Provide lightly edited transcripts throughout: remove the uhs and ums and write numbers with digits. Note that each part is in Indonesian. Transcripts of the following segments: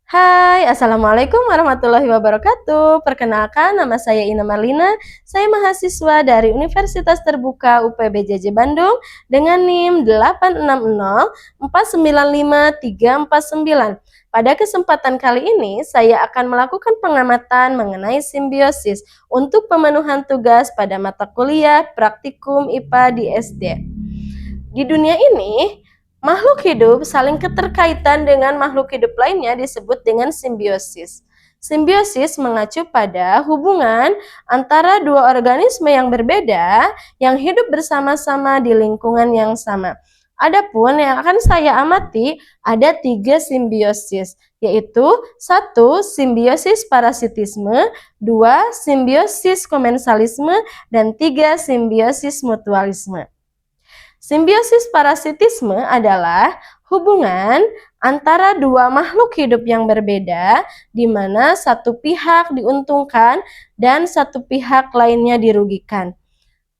Hai, Assalamualaikum warahmatullahi wabarakatuh. Perkenalkan, nama saya Ina Marlina. Saya mahasiswa dari Universitas Terbuka UPBJJ Bandung dengan NIM 860495349. Pada kesempatan kali ini, saya akan melakukan pengamatan mengenai simbiosis untuk pemenuhan tugas pada mata kuliah praktikum IPA di SD. Di dunia ini, makhluk hidup saling keterkaitan dengan makhluk hidup lainnya disebut dengan simbiosis. Simbiosis mengacu pada hubungan antara dua organisme yang berbeda yang hidup bersama-sama di lingkungan yang sama. Adapun yang akan saya amati ada 3 simbiosis, yaitu 1. Simbiosis parasitisme, 2. Simbiosis komensalisme, dan 3. Simbiosis mutualisme. Simbiosis parasitisme adalah hubungan antara dua makhluk hidup yang berbeda, di mana satu pihak diuntungkan dan satu pihak lainnya dirugikan.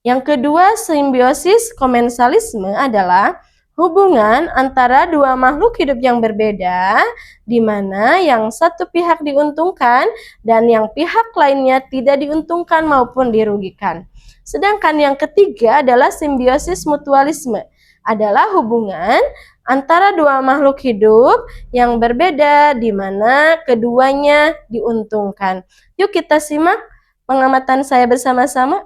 Yang kedua, simbiosis komensalisme adalah hubungan antara dua makhluk hidup yang berbeda, di mana yang satu pihak diuntungkan dan yang pihak lainnya tidak diuntungkan maupun dirugikan. Sedangkan yang ketiga adalah simbiosis mutualisme, adalah hubungan antara dua makhluk hidup yang berbeda di mana keduanya diuntungkan. Yuk kita simak pengamatan saya bersama-sama.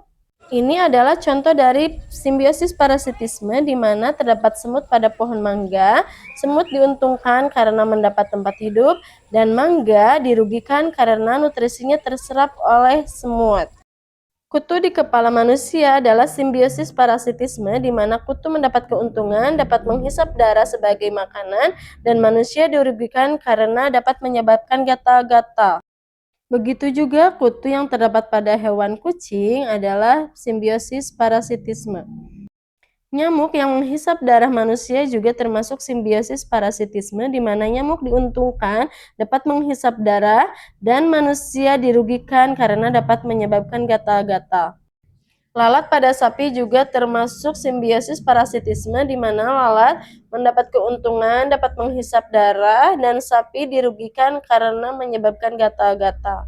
Ini adalah contoh dari simbiosis parasitisme di mana terdapat semut pada pohon mangga. Semut diuntungkan karena mendapat tempat hidup dan mangga dirugikan karena nutrisinya terserap oleh semut. Kutu di kepala manusia adalah simbiosis parasitisme di mana kutu mendapat keuntungan dapat menghisap darah sebagai makanan dan manusia dirugikan karena dapat menyebabkan gatal-gatal. Begitu juga kutu yang terdapat pada hewan kucing adalah simbiosis parasitisme. Nyamuk yang menghisap darah manusia juga termasuk simbiosis parasitisme di mana nyamuk diuntungkan dapat menghisap darah dan manusia dirugikan karena dapat menyebabkan gatal-gatal. Lalat pada sapi juga termasuk simbiosis parasitisme di mana lalat mendapat keuntungan dapat menghisap darah dan sapi dirugikan karena menyebabkan gatal-gatal.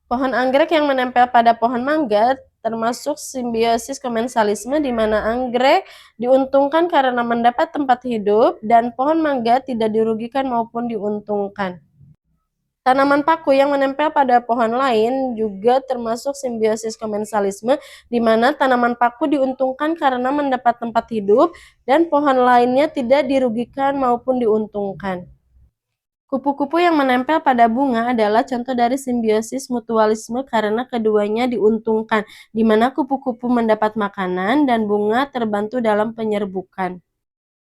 Pohon anggrek yang menempel pada pohon mangga termasuk simbiosis komensalisme di mana anggrek diuntungkan karena mendapat tempat hidup dan pohon mangga tidak dirugikan maupun diuntungkan. Tanaman paku yang menempel pada pohon lain juga termasuk simbiosis komensalisme di mana tanaman paku diuntungkan karena mendapat tempat hidup dan pohon lainnya tidak dirugikan maupun diuntungkan. Kupu-kupu yang menempel pada bunga adalah contoh dari simbiosis mutualisme karena keduanya diuntungkan, di mana kupu-kupu mendapat makanan dan bunga terbantu dalam penyerbukan.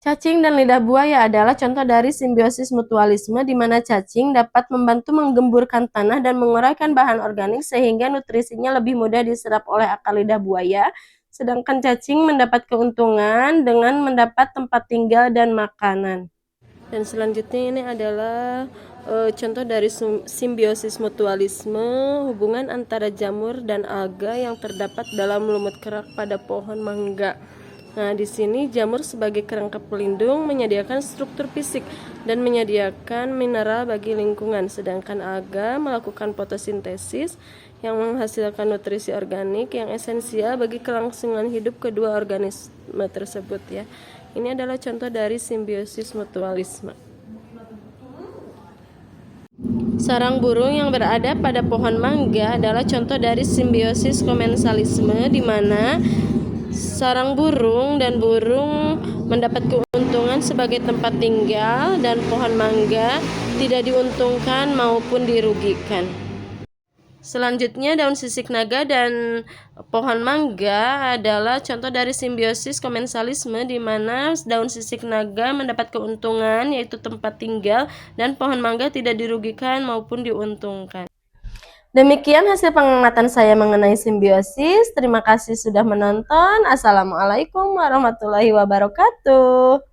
Cacing dan lidah buaya adalah contoh dari simbiosis mutualisme di mana cacing dapat membantu menggemburkan tanah dan menguraikan bahan organik sehingga nutrisinya lebih mudah diserap oleh akar lidah buaya, sedangkan cacing mendapat keuntungan dengan mendapat tempat tinggal dan makanan. Dan selanjutnya ini adalah contoh dari simbiosis mutualisme, hubungan antara jamur dan alga yang terdapat dalam lumut kerak pada pohon mangga. Nah, di sini jamur sebagai kerangka pelindung menyediakan struktur fisik dan menyediakan mineral bagi lingkungan, sedangkan alga melakukan fotosintesis yang menghasilkan nutrisi organik yang esensial bagi kelangsungan hidup kedua organisme tersebut ya. Ini adalah contoh dari simbiosis mutualisme. Sarang burung yang berada pada pohon mangga adalah contoh dari simbiosis komensalisme di mana sarang burung dan burung mendapat keuntungan sebagai tempat tinggal dan pohon mangga tidak diuntungkan maupun dirugikan. Selanjutnya daun sisik naga dan pohon mangga adalah contoh dari simbiosis komensalisme di mana daun sisik naga mendapat keuntungan yaitu tempat tinggal dan pohon mangga tidak dirugikan maupun diuntungkan. Demikian hasil pengamatan saya mengenai simbiosis. Terima kasih sudah menonton. Assalamualaikum warahmatullahi wabarakatuh.